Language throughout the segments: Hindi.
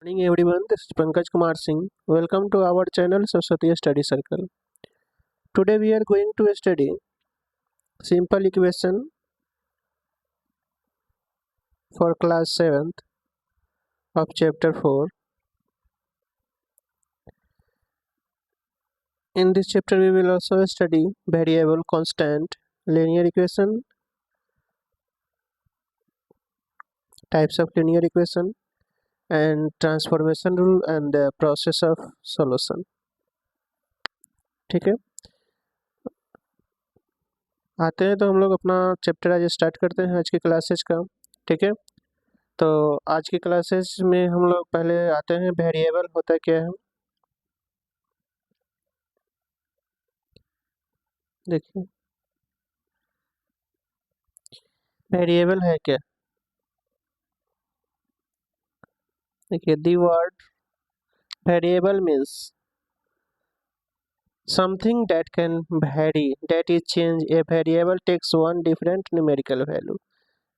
Morning everyone, this is Pankaj Kumar Singh. Welcome to our channel Saraswati Study Circle. Today we are going to study simple equation for class 7th of chapter 4. In this chapter we will also study variable, constant, linear equation, types of linear equation and transformation rule and the process of solution. ठीक है, आते हैं तो हम लोग अपना चैप्टर आज स्टार्ट करते हैं आज की क्लासेज का। ठीक है, तो आज की क्लासेस में हम लोग पहले आते हैं वेरिएबल होता क्या है। देखिए, वेरिएबल है क्या। देखिए, the word variable means something that can vary, that is change. A variable takes one different numerical value,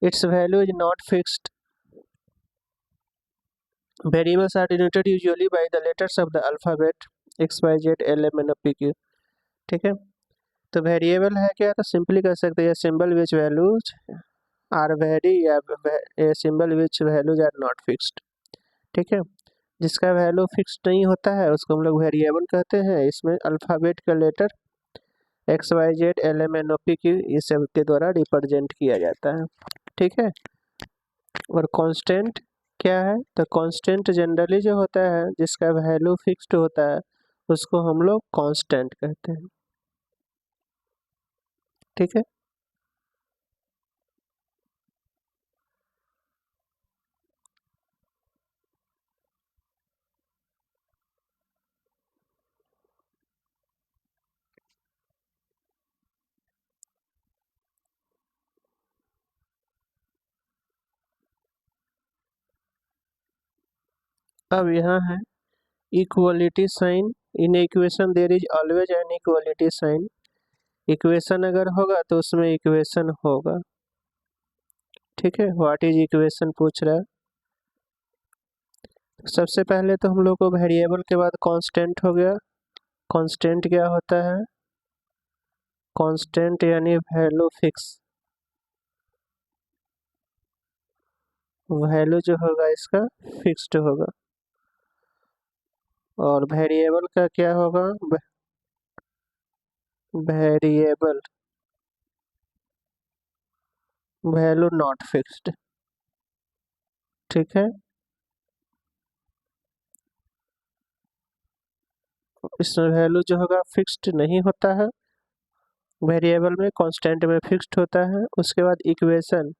its value is not fixed. Variables are denoted usually by the letters of the alphabet x y z l m n o p q। ठीक है, तो वेरिएबल है क्या, तो सिंपली कह सकते हैं symbol which values are vary या a symbol which values are not fixed. ठीक है, जिसका वैल्यू फिक्स नहीं होता है उसको हम लोग वेरिएबल कहते हैं। इसमें अल्फ़ाबेट का letter X Y Z L M N O P Q इस सब के द्वारा रिप्रेजेंट किया जाता है। ठीक है, और कांस्टेंट क्या है, तो कांस्टेंट जनरली जो होता है जिसका वैल्यू फिक्स्ड होता है उसको हम लोग कांस्टेंट कहते हैं। ठीक है, अब यहाँ है equality sign. In equation there is always an equality sign. Equation अगर होगा तो उसमें इक्वेशन होगा। ठीक है, व्हाट इज इक्वेशन पूछ रहा है। सबसे पहले तो हम लोग को वेरिएबल के बाद कांस्टेंट हो गया। कांस्टेंट क्या होता है, कांस्टेंट यानी वैल्यू फिक्स। वैल्यू जो होगा इसका फिक्स्ड होगा। और वेरिएबल का क्या होगा, वेरिएबल वैल्यू नॉट फिक्स्ड। ठीक है, इसमें वैल्यू जो होगा फिक्स्ड नहीं होता है, वेरिएबल में कांस्टेंट में फिक्स्ड होता है। उसके बाद इक्वेशन।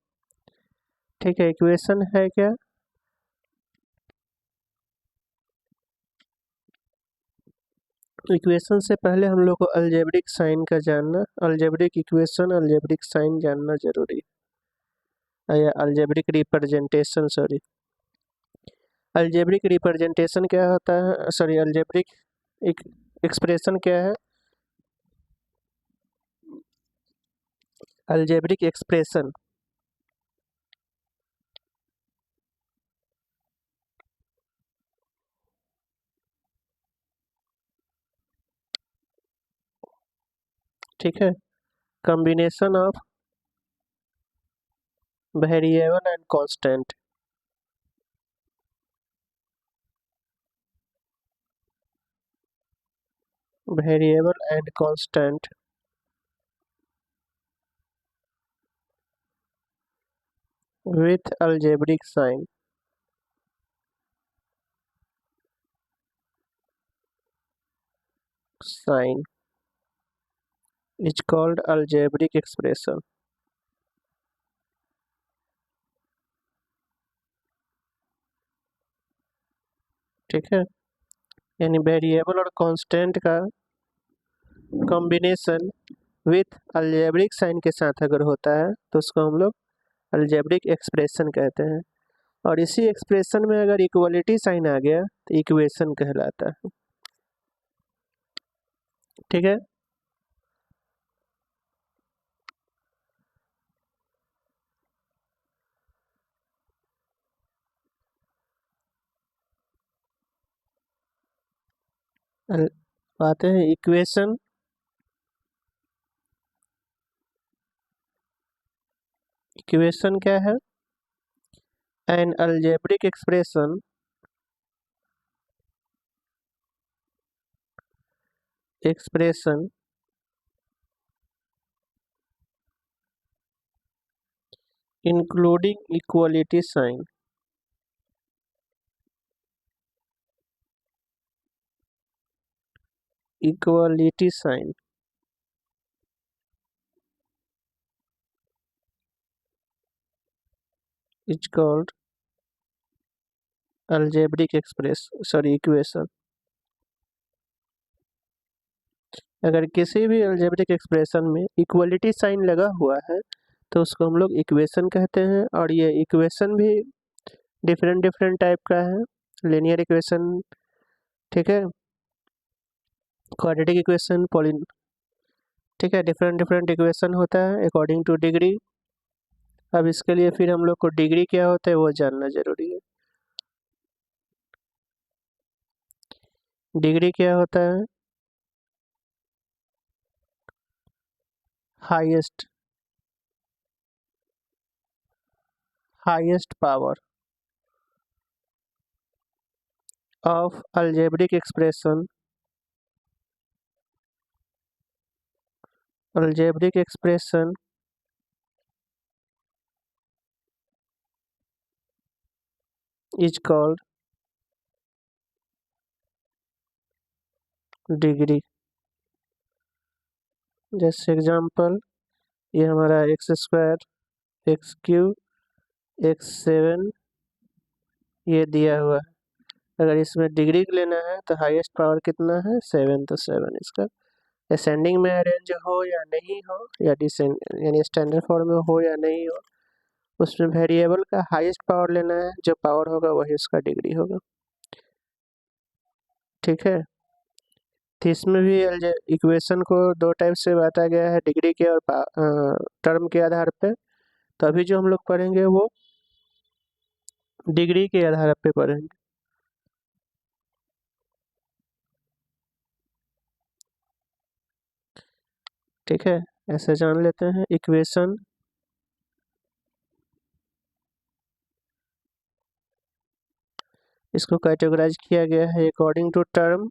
ठीक है, इक्वेशन है क्या, इक्वेशन से पहले हम लोग को अलजेब्रिक साइन का जानना, अलजेब्रिक इक्वेशन अलजेब्रिक साइन जानना जरूरी है, या algebraic representation, sorry algebraic representation क्या होता है, सॉरी अलजेब्रिक एक्सप्रेशन क्या है, अलजेब्रिक एक्सप्रेशन ठीक है, combination of variable and constant. Variable and constant with algebraic sign। Sign is called algebraic expression। ठीक है, यानी वेरिएबल और कांस्टेंट का कॉम्बिनेशन विथ अलजेब्रिक साइन के साथ अगर होता है तो उसको हम लोग अलजेब्रिक एक्सप्रेशन कहते हैं। और इसी एक्सप्रेशन में अगर इक्वलिटी साइन आ गया तो इक्वेशन कहलाता है। ठीक है, आते हैं इक्वेशन। इक्वेशन क्या है? An algebraic expression including equality sign is called algebraic equation. अगर किसी भी अलजेब्रिक एक्सप्रेशन में इक्वलिटी साइन लगा हुआ है तो उसको हम लोग इक्वेशन कहते हैं। और ये इक्वेशन भी डिफरेंट डिफरेंट टाइप का है। लीनियर इक्वेशन, ठीक है, क्वाड्रेटिक इक्वेशन, पॉलिन, ठीक है, डिफरेंट डिफरेंट इक्वेशन होता है अकॉर्डिंग टू डिग्री। अब इसके लिए फिर हम लोग को डिग्री क्या होता है वो जानना जरूरी है। डिग्री क्या होता है? Highest highest power of algebraic expression is called degree. जैसे एग्जांपल, ये हमारा x² x³ x7 ये दिया हुआ है। अगर इसमें डिग्री लेना है तो हाईएस्ट पावर कितना है? 7। तो 7 इसका असेंडिंग में अरेंज हो या नहीं हो, या डिसेंड यानी स्टैंडर्ड फॉर्म में हो या नहीं हो, उसमें वेरिएबल का हाईएस्ट पावर लेना है। जो पावर होगा वही उसका डिग्री होगा, ठीक है। तो इसमें भी इक्वेशन को दो टाइप से बांटा गया है, डिग्री के और टर्म के आधार पे। तो अभी जो हम लोग पढ़ेंगे वो डिग्री के आधार पे पढ़ेंगे, ठीक है। ऐसे जान लेते हैं इक्वेशन। इसको कैटेगराइज किया गया है अकॉर्डिंग टू टर्म,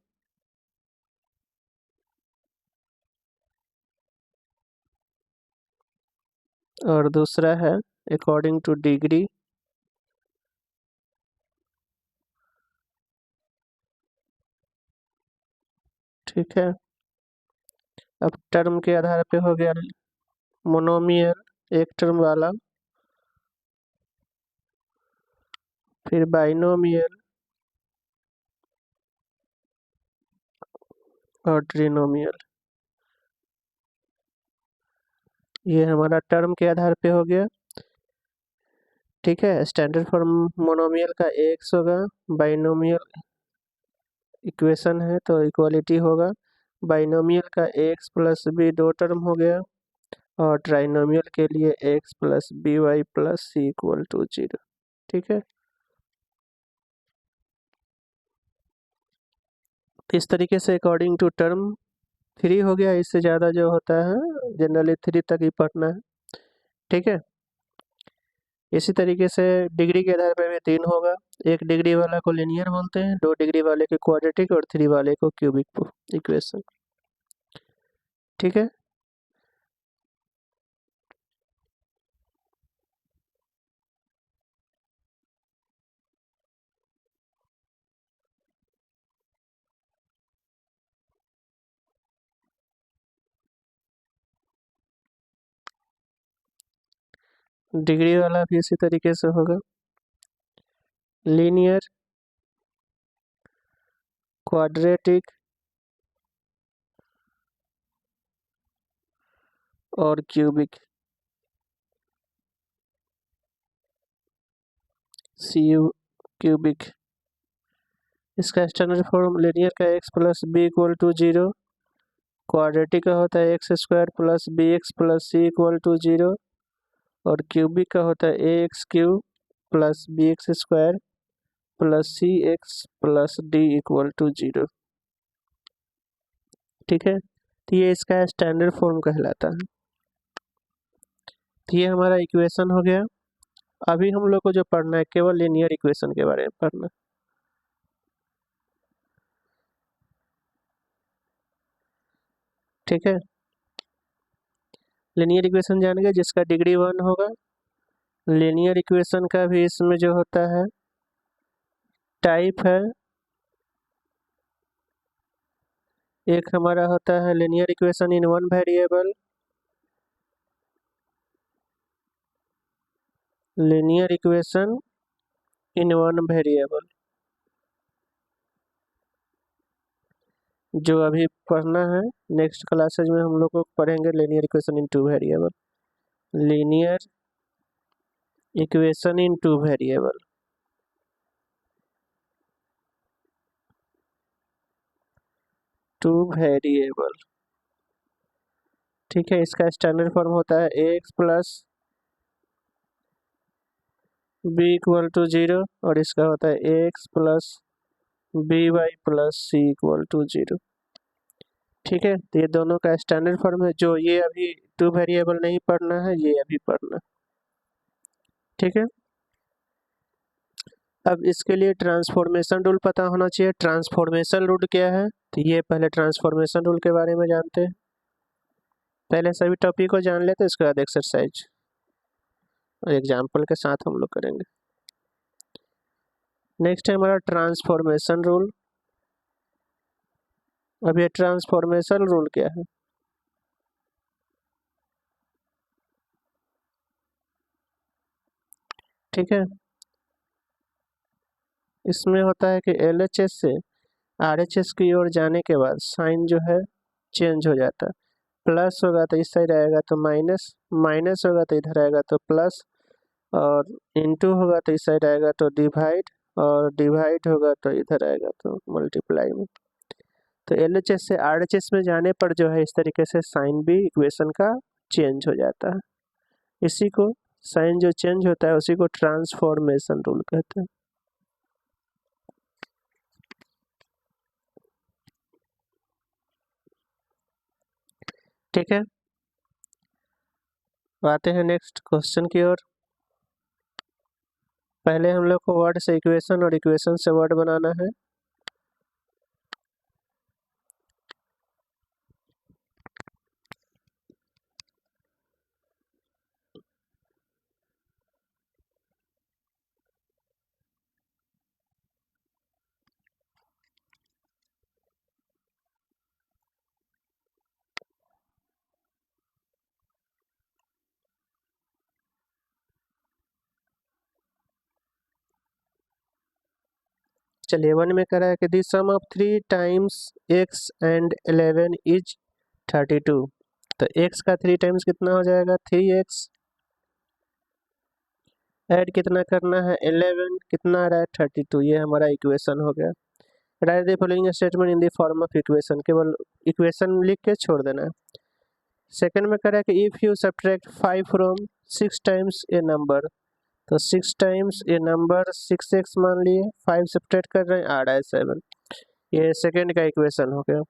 और दूसरा है अकॉर्डिंग टू डिग्री। ठीक है। अब टर्म के आधार पे हो गया मोनोमियल एक टर्म वाला, फिर बाइनोमियल और ट्रिनोमियल। ये हमारा टर्म के आधार पे हो गया, ठीक है। स्टैंडर्ड फॉर्म मोनोमियल का एक्स होगा, बाइनोमियल इक्वेशन है तो इक्वालिटी होगा। बाइनोमियल का एक्स प्लस बी दो टर्म हो गया, और ट्राइनोमियल के लिए X plus B Y plus C equal to 0, ठीक है। इस तरीके से अकॉर्डिंग टू टर्म 3 हो गया। इससे ज़्यादा जो होता है जनरली 3 तक ही पढ़ना है, ठीक है। इसी तरीके से डिग्री के आधार पर भी 3 होगा। 1 डिग्री वाला को लीनियर बोलते हैं, 2 डिग्री वाले को क्वाड्रेटिक, और 3 वाले को क्यूबिक इक्वेशन, ठीक है। डिग्री वाला भी इसी तरीके से होगा, लीनियर, क्वाड्रेटिक और क्यूबिक, सी क्यूबिक। इसका स्टैंडर्ड फॉर्म लीनियर का X plus B equal to 0, quadratic का होता है x² plus B X plus C equal to 0, और क्यूबिक का होता है ax³ plus bx² plus C X plus D equal to 0। ठीक है, तो ये इसका स्टैंडर्ड फॉर्म कहलाता है। तो ये हमारा इक्वेशन हो गया। अभी हम लोग को जो पढ़ना है केवल लीनियर इक्वेशन के बारे में पढ़ना। ठीक है, लीनियर इक्वेशन जानेंगे जिसका डिग्री 1 होगा। लीनियर इक्वेशन का भी इसमें जो होता है टाइप है, एक हमारा होता है linear equation in one variable, linear equation in one variable, जो अभी पढ़ना है। नेक्स्ट क्लासेज में हम लोग को पढ़ेंगे linear equation in two variable, linear equation in two variable. Two variable, ठीक है, इसका स्टैंडर्ड फॉर्म होता है X plus B equal to 0 और इसका होता है X plus B Y plus C equal to 0। ठीक है, तो ये दोनों का स्टैंडर्ड फॉर्म है। जो ये अभी टू वेरिएबल नहीं पढ़ना है, ये अभी पढ़ना है। ठीक है, अब इसके लिए ट्रांसफॉर्मेशन रूल पता होना चाहिए। ट्रांसफॉर्मेशन रूल क्या है, तो ये पहले ट्रांसफॉर्मेशन रूल के बारे में जानते हैं। पहले सभी टॉपिक को जान लेते हैं, उसके बाद एक्सरसाइज और एग्जाम्पल के साथ हम लोग करेंगे। नेक्स्ट है हमारा ट्रांसफॉर्मेशन रूल। अब ये ट्रांसफॉर्मेशन रूल क्या है, ठीक है, इसमें होता है कि LHS से RHS की ओर जाने के बाद साइन जो है चेंज हो जाता है। प्लस होगा तो इस साइड आएगा तो माइनस, माइनस होगा तो इधर आएगा तो प्लस, और इनटू होगा तो इस साइड आएगा तो डिवाइड, और डिवाइड होगा तो इधर आएगा तो मल्टीप्लाई में। तो LHS से RHS में जाने पर जो है इस तरीके से साइन भी इक्वेशन का चेंज हो जाता है। इसी को साइन जो चेंज होता है उसी को ट्रांसफॉर्मेशन रूल कहते हैं। ठीक है, आते हैं नेक्स्ट क्वेश्चन की ओर। पहले हम लोग को वर्ड से इक्वेशन और इक्वेशन से वर्ड बनाना है। चलिए, वन में करा है कि the sum of 3 times x and 11 is 32। तो x का 3 टाइम्स कितना हो जाएगा 3x, ऐड कितना करना है 11, कितना आ रहा है 32। ये हमारा इक्वेशन हो गया। Right the following statement in the form of equation, केवल इक्वेशन लिख के छोड़ देना है। सेकंड में करा कि if you subtract 5 from 6 times A number, तो 6 टाइम्स ए नंबर 6x मान लिए, 5 सब्ट्रैक्ट कर रहे हैं, आ रहा है 7। ये सेकंड का इक्वेशन हो गया।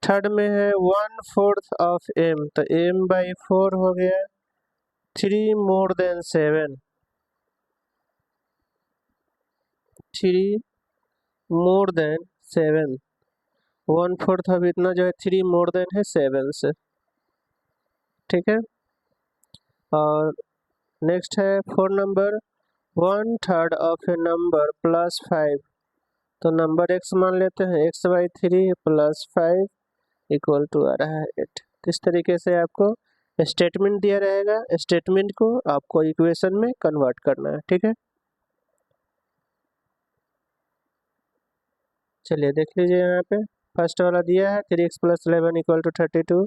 थर्ड में है 1/4 ऑफ m, तो m/4 हो गया 3 मोर देन 7, 3 मोर देन 7। 1/4 अब इतना जो है 3 मोर देन है 7 से। ठीक है, और नेक्स्ट है 4 number 1/3 of a number plus 5, तो नंबर x मान लेते हैं, x/3 प्लस 5 इक्वल टू आ रहा है 8। इस तरीके से आपको स्टेटमेंट दिया रहेगा, स्टेटमेंट को आपको इक्वेशन में कन्वर्ट करना है। ठीक है, चलिए देख लीजिए यहाँ पे। फर्स्ट वाला दिया है 3x plus 11 equal to 32।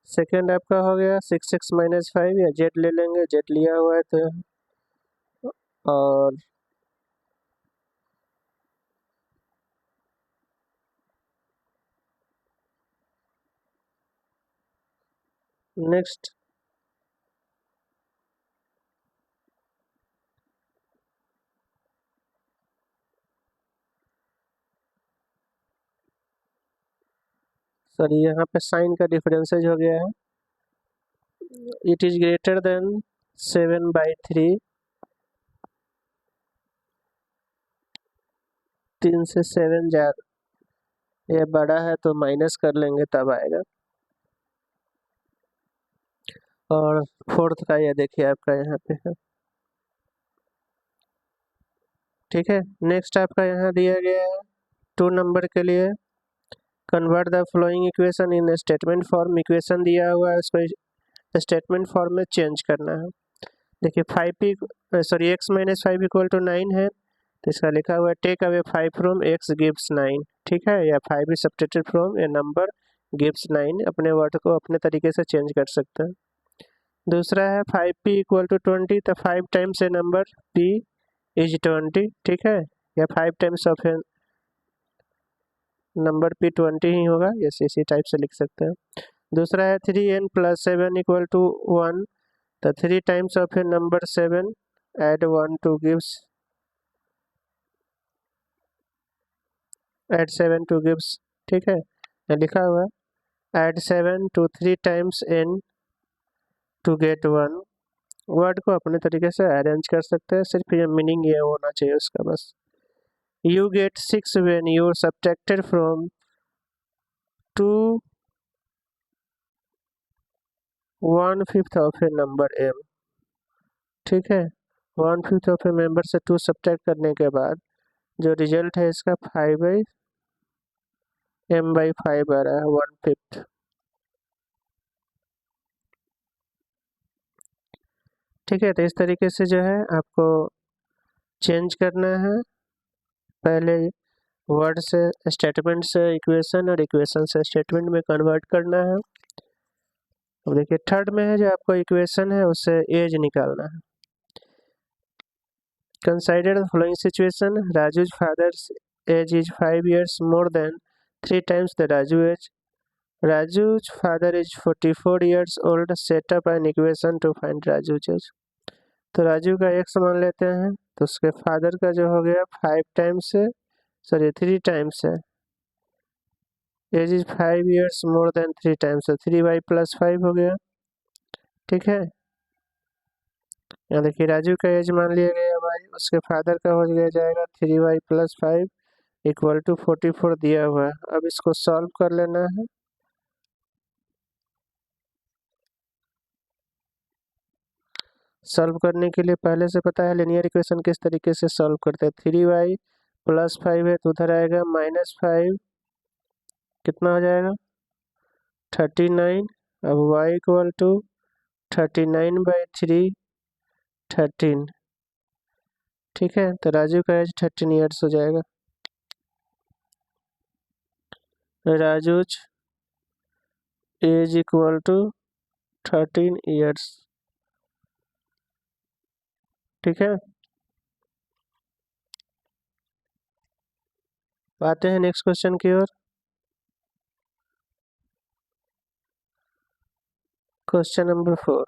Second आपका हो गया 6x माइनस 5, या जेड ले लेंगे, जेड लिया हुआ है तो। और नेक्स्ट सॉरी यहाँ पे साइन का डिफरेंसेज हो गया है। इट इज ग्रेटर देन 7/3, 3 से 7 जा, ये बड़ा है तो माइनस कर लेंगे तब आएगा। और फोर्थ का ये देखिए आपका यहाँ पे है। ठीक है, नेक्स्ट आपका यहाँ दिया गया है 2 नंबर के लिए, convert the flowing equation in statement form. Equation दिया हुआ है, उसको स्टेटमेंट फॉर्म में चेंज करना है। देखिए 5p sorry x minus 5 equal to 9 है, तो इसका लिखा हुआ है take away 5 from x gives 9। ठीक है, या 5 is subtracted from a number gives 9, अपने वर्ड को अपने तरीके से चेंज कर सकते हैं। दूसरा है 5p इक्वल टू 20, तो 5 times A number p is 20। ठीक है, या 5 times of a number p 20 ही होगा, यस इसी टाइप से लिख सकते हैं। दूसरा है 3n प्लस 7 इक्वल टू 1, तो 3 times of a number 7 add 1 to gives add 7 to gives. ठीक है, लिखा हुआ है add 7 to 3 times n to get 1। Word को अपने तरीके से अरेंज कर सकते हैं, सिर्फ ये मीनिंग ये होना चाहिए उसका बस। You get 6 when you subtracted from 2 1/5 of a number m। ठीक है, 1/5 ऑफ ए मेंबर से 2 सब्ट्रैक्ट करने के बाद जो रिजल्ट है इसका 5/m/5 आ रहा है, 1/5। ठीक है, तो इस तरीके से जो है आपको चेंज करना है, पहले वर्ड से स्टेटमेंट से इक्वेशन और इक्वेशन से स्टेटमेंट में कन्वर्ट करना है। अब देखिए थर्ड में है जो आपको इक्वेशन है उससे एज निकालना है। कंसिडर द फॉलोइंग सिचुएशन, राजू's father's age is 5 years more than 3 times the Raju age. Raju's father is 44 years old. Set up an equation to find Raju's age. तो राजू का x मान लेते हैं, तो उसके फादर का जो हो गया 5 टाइम्स से सॉरी 3 टाइम्स है, age is 5 years more than 3 times, 3y plus 5 हो गया। ठीक है, यहाँ देखिए राजू का एज मान लिया गया y, उसके फादर का हो गया जाएगा 3y प्लस 5 इक्वल टू 44 दिया हुआ है। अब इसको सॉल्व कर लेना है। सॉल्व करने के लिए पहले से पता है लिनियर इक्वेशन किस तरीके से सॉल्व करते हैं। 3y प्लस 5 है तो उधर आएगा -5, कितना हो जाएगा 39। अब y इक्वल टू 39/3 13। ठीक है, तो राजू का एज 13 ईयर्स हो जाएगा। Raju's age equal to 13 years. ठीक है, आते हैं नेक्स्ट क्वेश्चन की ओर। Question number 4,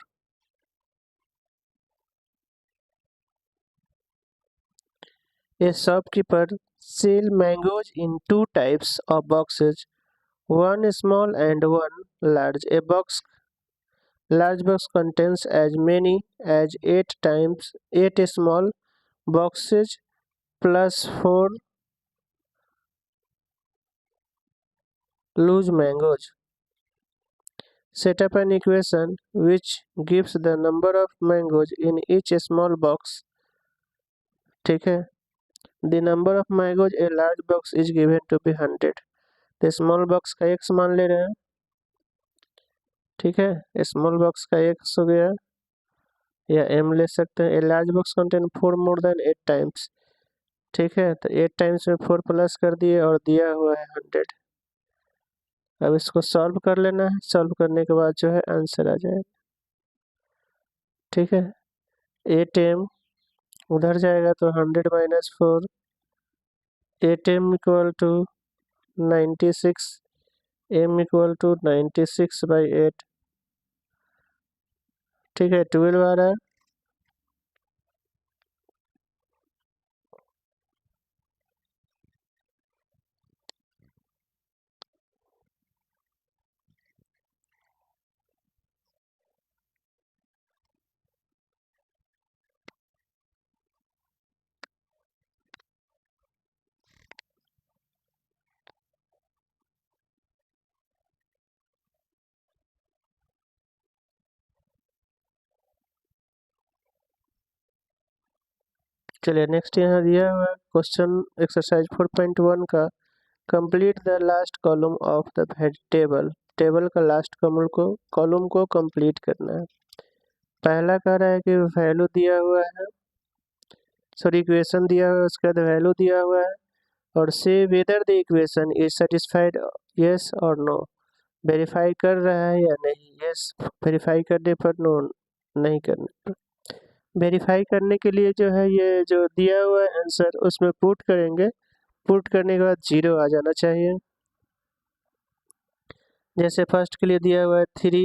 a shopkeeper sell mangoes in 2 types of boxes, one small and one large. A large box contains as many as 8 small boxes plus 4 loose mangoes. Set up an equation which gives the number of mangoes in each small box. ठीक है, the number of mangoes a large box is given to be 100। तो स्मॉल बॉक्स का x मान ले रहे हैं। ठीक है, स्मॉल बॉक्स का x हो गया, या m ले सकते हैं। A large box contain 4 more than 8 times. ठीक है, तो 8 टाइम्स में 4 प्लस कर दिए और दिया हुआ है 100। अब इसको सॉल्व कर लेना है, सॉल्व करने के बाद जो है आंसर आ जाएगा। ठीक है, 8m उधर जाएगा तो 100 minus 4, 8m equal to 96, m equal to 96/8। ठीक है, 12 आ रहा है। चलिए नेक्स्ट यहाँ दिया हुआ क्वेश्चन एक्सरसाइज 4.1 का complete the last column of the table. Table का लास्ट कॉलम को कंप्लीट करना है। पहला कह रहा है कि वैल्यू दिया हुआ है, सॉरी इक्वेशन दिया हुआ है, उसके बाद वैल्यू दिया हुआ है और से whether the equation is satisfied yes और नो। वेरीफाई कर रहा है या नहीं, यस वेरीफाई करने पर, नो नहीं करने पर। वेरीफाई करने के लिए जो है ये जो दिया हुआ है आंसर उसमें पुट करेंगे, पुट करने के बाद 0 आ जाना चाहिए। जैसे फर्स्ट के लिए दिया हुआ है 3,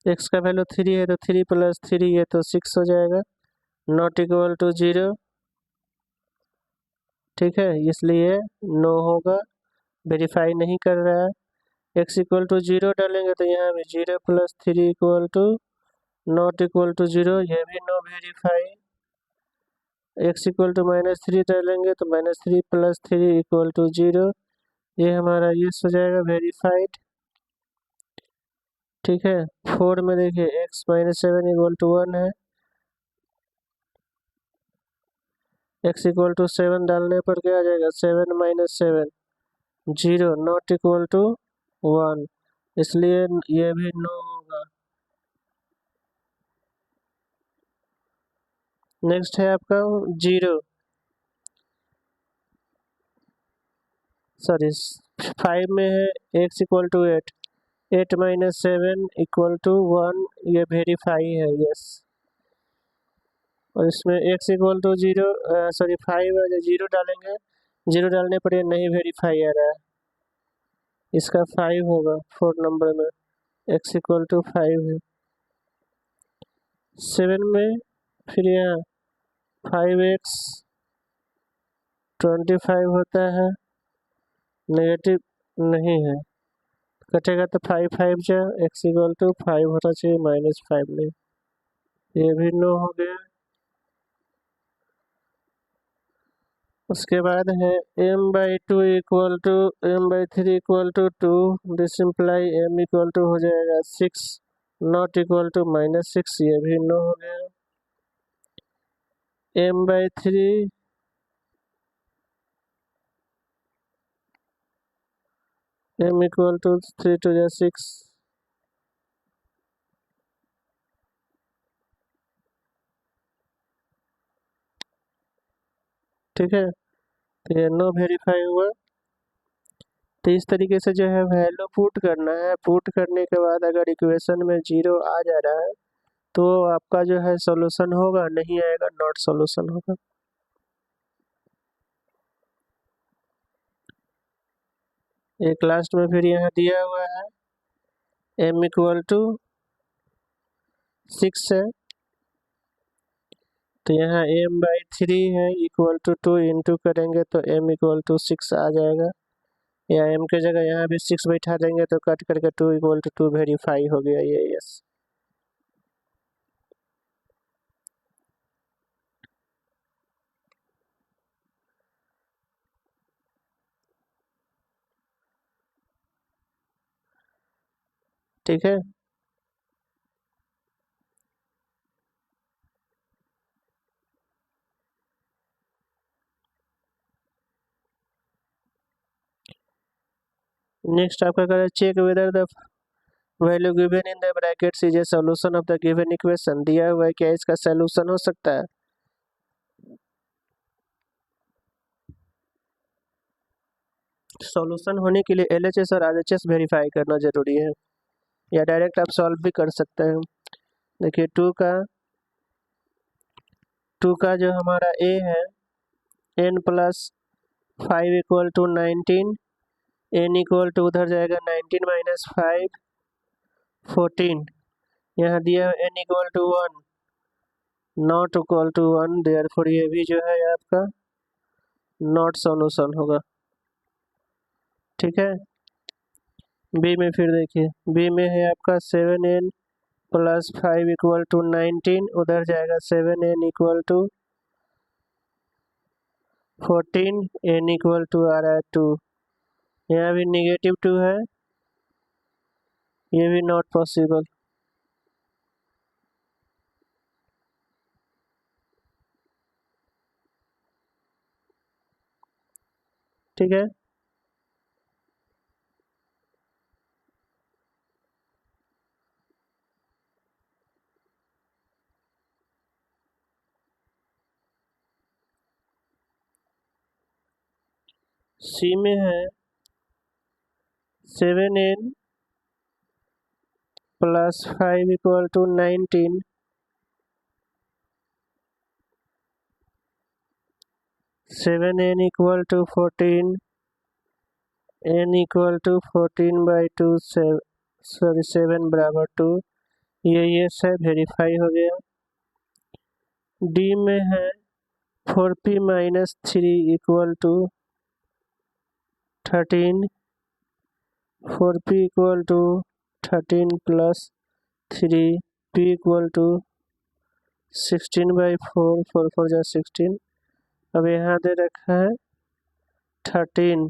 x का वैल्यू 3 है तो 3 + 3 है तो 6 हो जाएगा, नॉट इक्वल टू 0, ठीक है, इसलिए नो होगा, वेरीफाई नहीं कर रहा है। x इक्वल टू 0 डालेंगे तो यहाँ भी 0 + 3 equal to not equal to 0, ये भी no verify. x equal to -3 डालेंगे तो -3 + 3 इक्वल टू 0, ये हमारा यस हो जाएगा, वेरीफाइड, ठीक है। 4 में देखिए x - 7 इक्वल टू 1 है, x इक्वल टू 7 डालने पर क्या आ जाएगा, 7 - 7 0, नॉट इक्वल टू 1, इसलिए ये भी नो होगा। नेक्स्ट है आपका 0, सॉरी 5 में है x equal to 8, 8 - 7 equal to 1, ये वेरीफाई है, यस। और इसमें x इक्वल टू 0, सॉरी 5 है, 0 डालेंगे, 0 डालने पर ये नहीं वेरीफाई आ रहा है, इसका 5 होगा 4 नंबर में, x इक्वल टू 5 है। 7 में फिर यहाँ 5x 25 होता है, नेगेटिव नहीं है, कटेगा तो 5 5 जा, x इक्वल टू 5 होना चाहिए, -5 नहीं, ये भी नो हो गया। उसके बाद है m/2 equal to m/3 equal to 2, this imply m equal to हो जाएगा 6, नॉट इक्वल टू -6, ये भी नो हो गया। m/3 m इक्वल टू 3 × 6, ठीक है, तो ये नो वेरीफाई हुआ। तो इस तरीके से जो है वैल्यू पुट करना है, पुट करने के बाद अगर इक्वेशन में 0 आ जा रहा है तो आपका जो है सॉल्यूशन होगा, नहीं आएगा नॉट सॉल्यूशन होगा। एक लास्ट में फिर यहाँ दिया हुआ है m इक्वल टू 6 है, तो यहाँ m/3 है इक्वल टू 2 इंटू करेंगे तो m इक्वल टू 6 आ जाएगा, या m के जगह यहाँ भी 6 बैठा देंगे तो कट करके 2 इक्वल टू 2 वेरीफाई हो गया, ये यस। ठीक है, नेक्स्ट आपका करें check whether the value given in the brackets is a solution of the given equation. दिया हुआ है क्या इसका सॉल्यूशन हो सकता है। सॉल्यूशन होने के लिए LHS और RHS वेरीफाई करना जरूरी है, या डायरेक्ट आप सॉल्व भी कर सकते हैं। देखिए 2 का जो हमारा a है n + 5 equal to 19, n equal to उधर जाएगा 19 - 5 14, यहाँ दिया है n equal to 1, not equal to 1, therefore ये भी जो है आपका नॉट सॉल्यूशन होगा, ठीक है। बी में फिर देखिए, बी में है आपका 7n + 5 इक्वल टू 19, उधर जाएगा 7n equal to 14, n equal to आ रहा है 2, यहाँ भी -2 है, ये भी नॉट पॉसिबल। ठीक है। सी में है 7n plus 5 equal to 19, 7n equal to 14, n equal to 14/2, 7 बराबर 2। ये सब वेरीफाई हो गया। डी में है 4p minus 3 equal to 13, 4p equal to 13 plus 3, p equal to 16/4, 4 4 जा 16। अब यहाँ दे रखा है 13,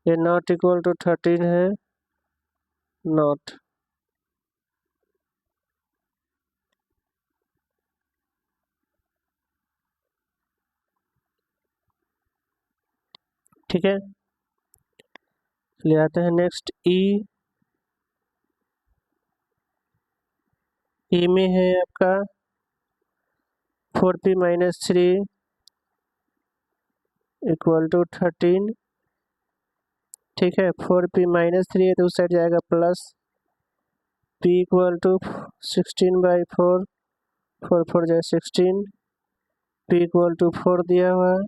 ये नॉट इक्वल टू 13 है, नॉट। ठीक है, ले आते हैं नेक्स्ट ई। ई में है आपका 4p माइनस 3 इक्वल टू 13। ठीक है, 4p माइनस 3 है तो उस साइड जाएगा प्लस, p इक्वल टू 16/4, 4 4 जाए 16, p इक्वल टू 4 दिया हुआ है।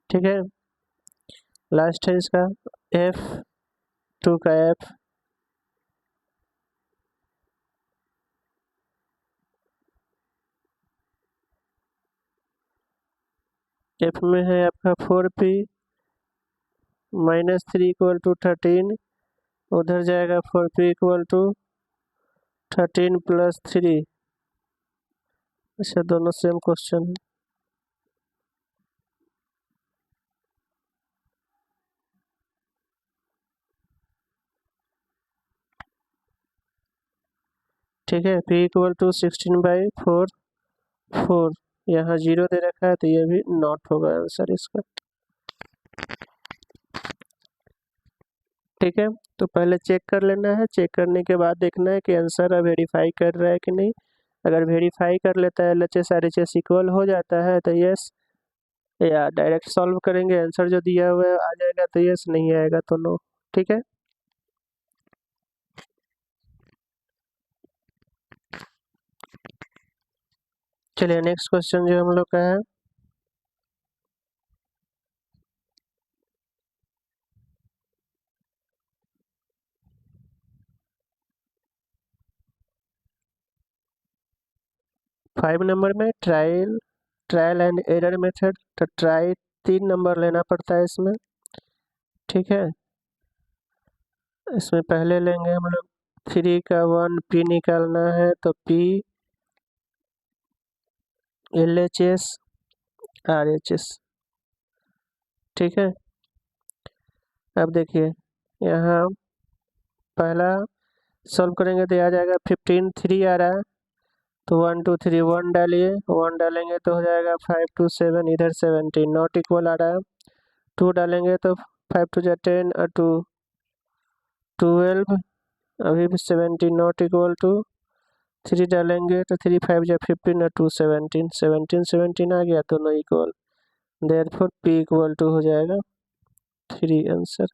ठीक है, लास्ट है इसका F2 का F। F में है आपका 4p माइनस 3 इक्वल टू 13, उधर जाएगा 4p इक्वल टू 13 प्लस 3। अच्छा, दोनों सेम क्वेश्चन है। ठीक है, p इक्वल टू 16/4, 4, यहाँ 0 दे रखा है तो ये भी नॉट होगा आंसर इसका। ठीक है, तो पहले चेक कर लेना है, चेक करने के बाद देखना है कि आंसर वेरीफाई कर रहा है कि नहीं। अगर वेरीफाई कर लेता है, LHS RHS इक्वल हो जाता है तो यस, या डायरेक्ट सॉल्व करेंगे, आंसर जो दिया हुआ है आ जाएगा तो यस, नहीं आएगा तो नो। ठीक है, चलिए नेक्स्ट क्वेश्चन जो हम लोग का है, फाइव नंबर में ट्रायल एंड एरर मेथड। तो ट्राई 3 नंबर लेना पड़ता है इसमें। ठीक है, इसमें पहले लेंगे हम लोग 3 का 1p निकालना है तो p LHS RHS। ठीक है, अब देखिए यहाँ पहला सॉल्व करेंगे तो आ जाएगा 15, 3 आ रहा है तो 1 2 3 1 डालिए, 1 डालेंगे तो हो जाएगा 5 2 7, इधर 17, नॉट इक्वल आ रहा है। 2 डालेंगे तो 5 2 जा 10 और 2 12, अभी भी 17 नॉट इक्वल टू। 3 डालेंगे तो 3 5 जा 15 और 2 17, 17 17 आ गया तो no equal, therefore p equal to हो जाएगा 3 आंसर।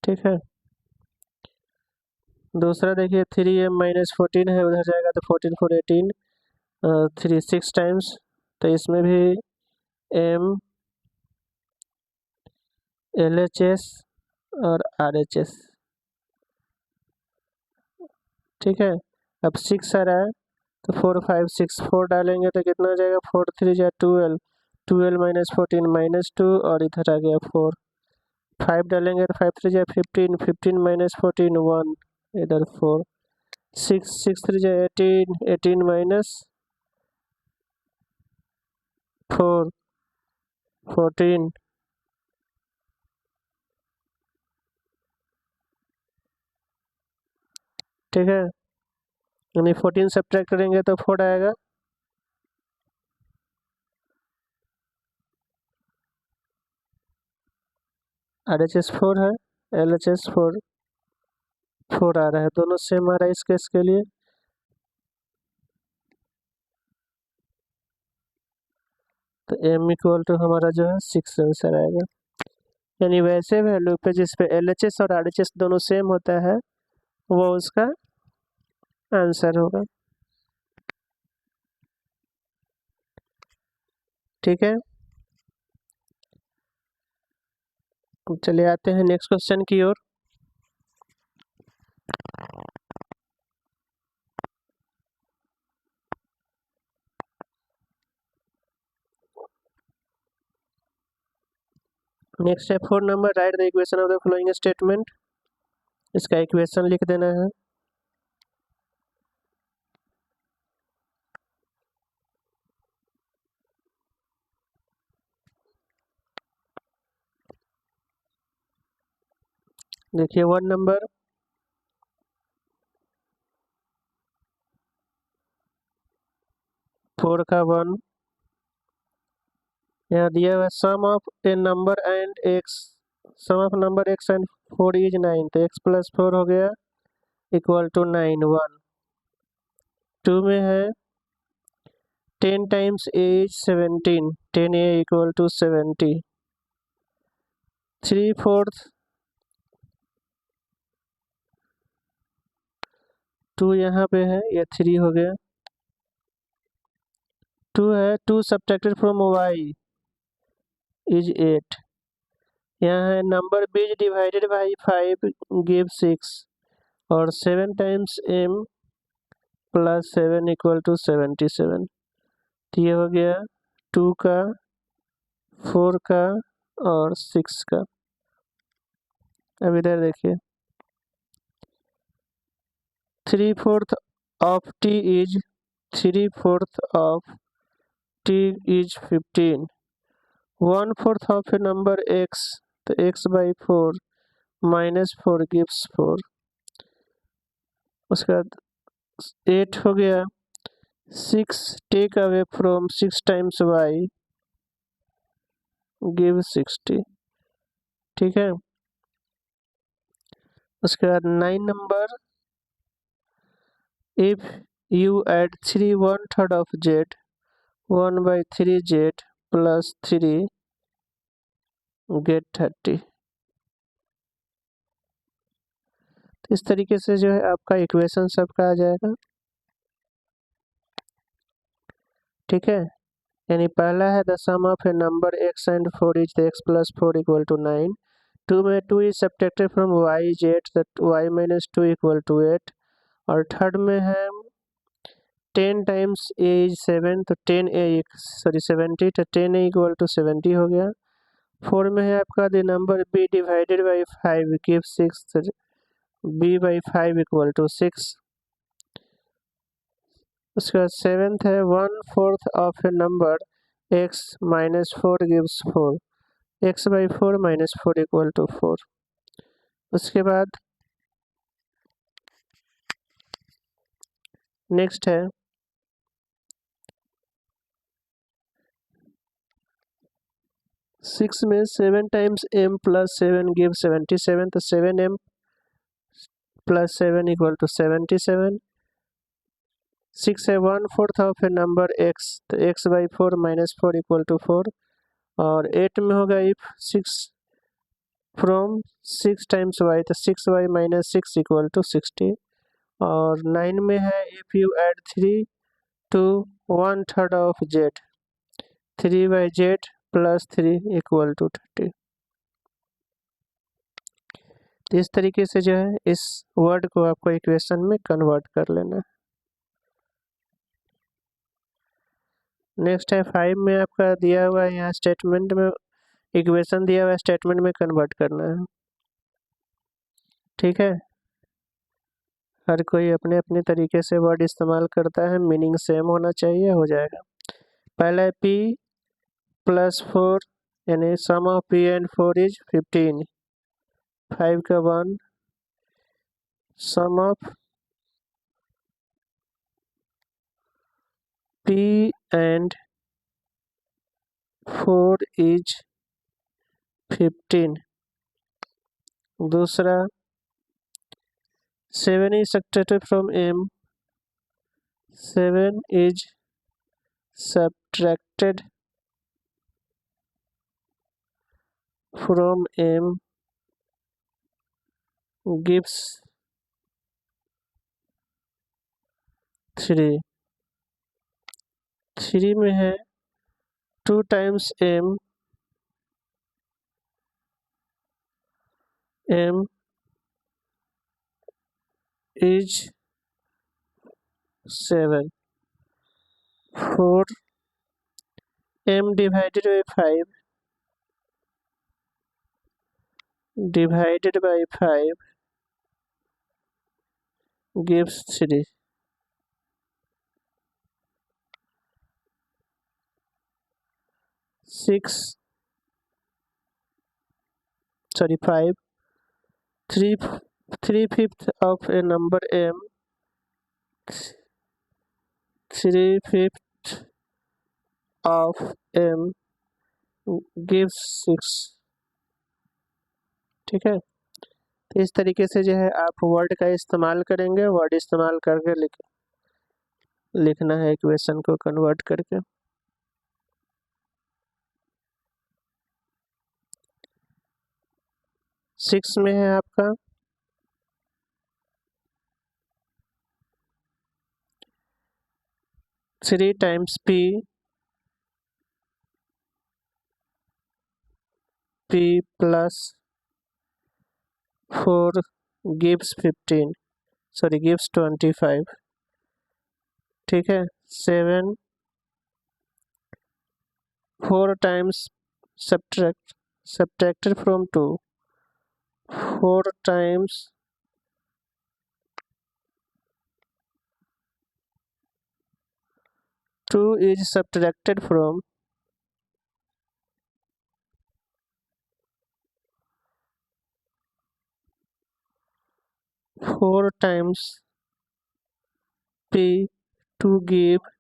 ठीक है, दूसरा देखिए 3m माइनस 14 है, उधर जाएगा तो 14 4 18, 3 6 टाइम्स, तो इसमें भी m LHS और RHS। ठीक है, अब 6 आ रहा है तो 4 5 6 4 डालेंगे तो कितना हो जाएगा, 4 3 जा 12, 12 माइनस 14 -2 और इधर आ गया 4। 5 डालेंगे तो 5 3 जा 15, 15 माइनस 14 1, इधर 4। 6 6 3 जा 18, 18 माइनस 4, 14, ठीक है, यानी 14 सब्ट्रैक्ट करेंगे तो 4 आएगा। RHS 4 है, LHS 4 आ रहा है, दोनों सेम आ रहा है इस केस के लिए। तो m इक्वल टू हमारा जो है 6 आंसर आएगा। यानी वैसे वैल्यू पे जिस पे LHS और RHS दोनों सेम होता है वो उसका आंसर होगा। ठीक है, चलिए आते हैं नेक्स्ट क्वेश्चन की ओर। नेक्स्ट है 4 number, right the equation of the following statement. इसका इक्वेशन लिख देना है। देखिए 1 नंबर, फोर का 1, यहाँ दिया हुआ sum of a number and x, sum of number x and 4 is 9, तो x प्लस 4 हो गया इक्वल टू 9 1। 2 में है 10 times a is 17, 10a equal to 70। 3/4, 2 यहाँ पे है, ये 3 हो गया। 2 है 2 सब्ट्रैक्टेड फ्रॉम y इज 8, यहाँ है नंबर बीज डिवाइडेड बाई 5 गिव 6, और 7 times m plus 7 equal to 77। तो ये हो गया 2 का, 4 का और 6 का। अब इधर देखिए 3/4 of t is 3/4 of t is 15। 1/4 of a number x, तो x बाई 4 माइनस 4 गिव्स 4। उसके बाद 8 हो गया 6 take away from 6 times y give 60। ठीक है, उसके बाद 9 number, if you add 3 1/3 of z 1/3 z plus 3 get 30। इस तरीके से जो है आपका इक्वेशन सबका आ जाएगा। ठीक है, यानी पहला है the sum of a number x and 4 is the x plus 4 equal to 9। 2 में 2 is subtracted from y is 8, that y minus 2 equal to 8। और थर्ड में है 10 टाइम्स a इज 7, तो 10a सॉरी 70, तो 10a इक्वल टू 70 हो गया। 4 में है आपका the number b divided by 5 give 6, b by 5 equal to 6। उसके बाद 7th है 1/4 of a number x minus 4 gives 4, x by 4 minus 4 equal to 4। उसके बाद नेक्स्ट है 6 में 7 टाइम्स m प्लस 7 गिव 77, तो 7m प्लस 7 इक्वल टू 77। 6 है 1/4 ऑफ ए नंबर x, तो x by 4 minus 4 equal to 4। और 8 में होगा इफ 6 फ्रॉम 6 टाइम्स y, तो 6y माइनस 6 इक्वल टू 60। और 9 में है if you add 3 to 1/3 of z, 3/z plus 3 equal to 30। तो इस तरीके से जो है इस वर्ड को आपको इक्वेशन में कन्वर्ट कर लेना है। नेक्स्ट है 5 में आपका दिया हुआ है, यहाँ स्टेटमेंट में इक्वेशन दिया हुआ है, स्टेटमेंट में कन्वर्ट करना है। ठीक है, हर कोई अपने अपने तरीके से वर्ड इस्तेमाल करता है, मीनिंग सेम होना चाहिए, हो जाएगा। पहला है p प्लस 4 यानी सम ऑफ p एंड 4 इज 15। 5 का 1, सम ऑफ p एंड 4 इज 15। दूसरा 7 is subtracted from m, 7 is subtracted from m gives 3। 3 में है 2 times m, m is 7। 4 m divided by 5 divided by 5 gives 3। 5 3/5 of a number m, 3/5 of m gives 6। ठीक है, तो इस तरीके से जो है आप वर्ड का इस्तेमाल करेंगे, वर्ड इस्तेमाल करके लिखना है इक्वेशन को कन्वर्ट करके। 6 में है आपका 3 times p plus 4 gives 15, sorry gives 25। ठीक है, 7 4 times subtracted from 2, 4 times 2 is subtracted from 4 times p to give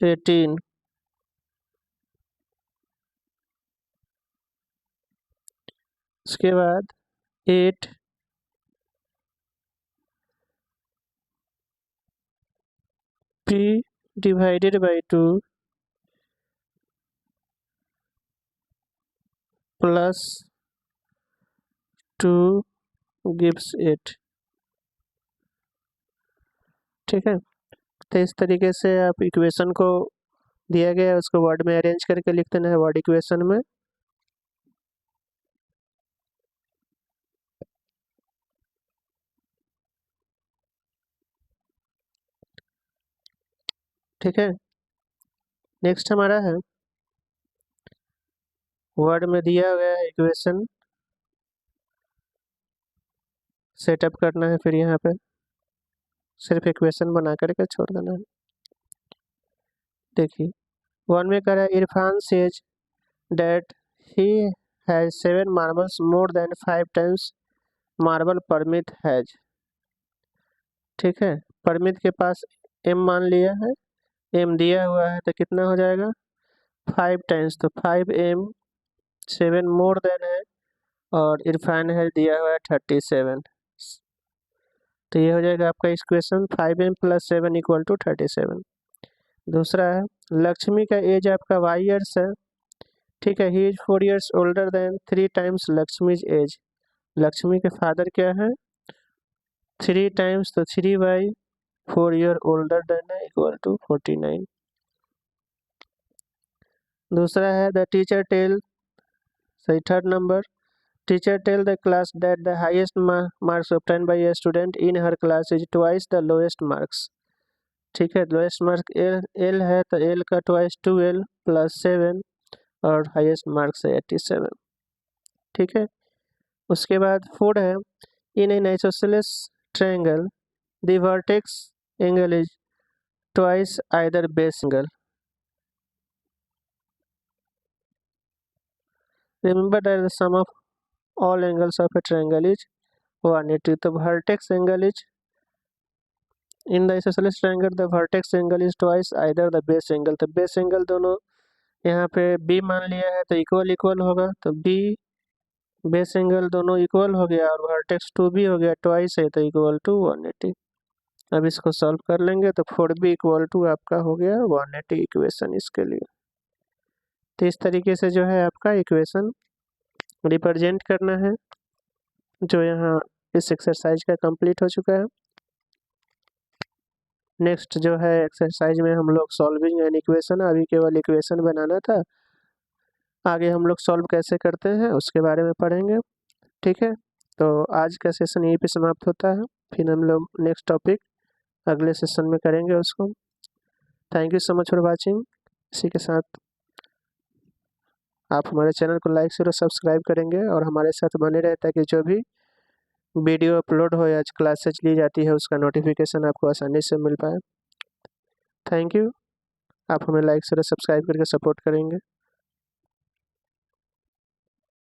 18। उसके बाद 8 p divided by 2 plus 2 gives 8। ठीक है, तो इस तरीके से आप इक्वेशन को दिया गया है उसको वर्ड में अरेंज करके लिख देना है वर्ड इक्वेशन में। ठीक है, नेक्स्ट हमारा है वर्ड में दिया हुआ है इक्वेशन सेटअप करना है, फिर यहाँ पे सिर्फ इक्वेशन बना करके छोड़ देना है। देखिए 1 में कह रहा है Irfan says that he has 7 marbles more than 5 times marble Parmit has. ठीक है, परमित के पास m मान लिया है, m दिया हुआ है तो कितना हो जाएगा 5 टाइम्स, तो 5m 7 मोर देन है और इरफान है दिया हुआ है 37। तो ये हो जाएगा आपका इक्वेशन 5m + 7 = 37। दूसरा है लक्ष्मी का एज आपका y ईयर्स है। ठीक है, he is 4 years older than 3 times Lakshmi's age. Lakshmi के फादर क्या है 3 टाइम्स, तो 3/4 ईयर ओल्डर देन है = 49। दूसरा है द टीचर टेल, सही third number, teacher tell the class that the highest marks obtained by a student in her class is twice the lowest marks। ठीक है, लोएस्ट मार्क एल है तो एल का ट्वाइस 2l + 7 और हाईएस्ट मार्क्स है 87। ठीक है, उसके बाद 4 है in an isosceles triangle the vertex angle is twice either base angle. Remember that the sum of all angles of a triangle is 180. तो vertex angle is in the isosceles triangle the vertex angle is twice either the base angle. तो बेस एंगल दोनों यहाँ पे बी मान लिया है तो इक्वल इक्वल होगा, तो बी बेस एंगल दोनों इक्वल हो गया और वर्टेक्स 2b हो गया, ट्वाइस है तो इक्वल टू 180. अब इसको सॉल्व कर लेंगे तो 4b इक्वल टू आपका हो गया 180 इक्वेशन इसके लिए. तो इस तरीके से जो है आपका इक्वेशन रिप्रेजेंट करना है, जो यहाँ इस एक्सरसाइज का कंप्लीट हो चुका है. नेक्स्ट जो है एक्सरसाइज में हम लोग सॉल्विंग एन इक्वेशन, अभी केवल इक्वेशन बनाना था, आगे हम लोग सॉल्व कैसे करते हैं उसके बारे में पढ़ेंगे. ठीक है, तो आज का सेशन यहीं पे समाप्त होता है, फिर हम लोग नेक्स्ट टॉपिक अगले सेशन में करेंगे उसको. Thank you so much for watching. इसी के साथ आप हमारे चैनल को लाइक शेयर और सब्सक्राइब करेंगे और हमारे साथ बने रहे ताकि जो भी वीडियो अपलोड हो या क्लासेज ली जाती है उसका नोटिफिकेशन आपको आसानी से मिल पाए. Thank you. आप हमें लाइक शेयर और सब्सक्राइब करके सपोर्ट करेंगे.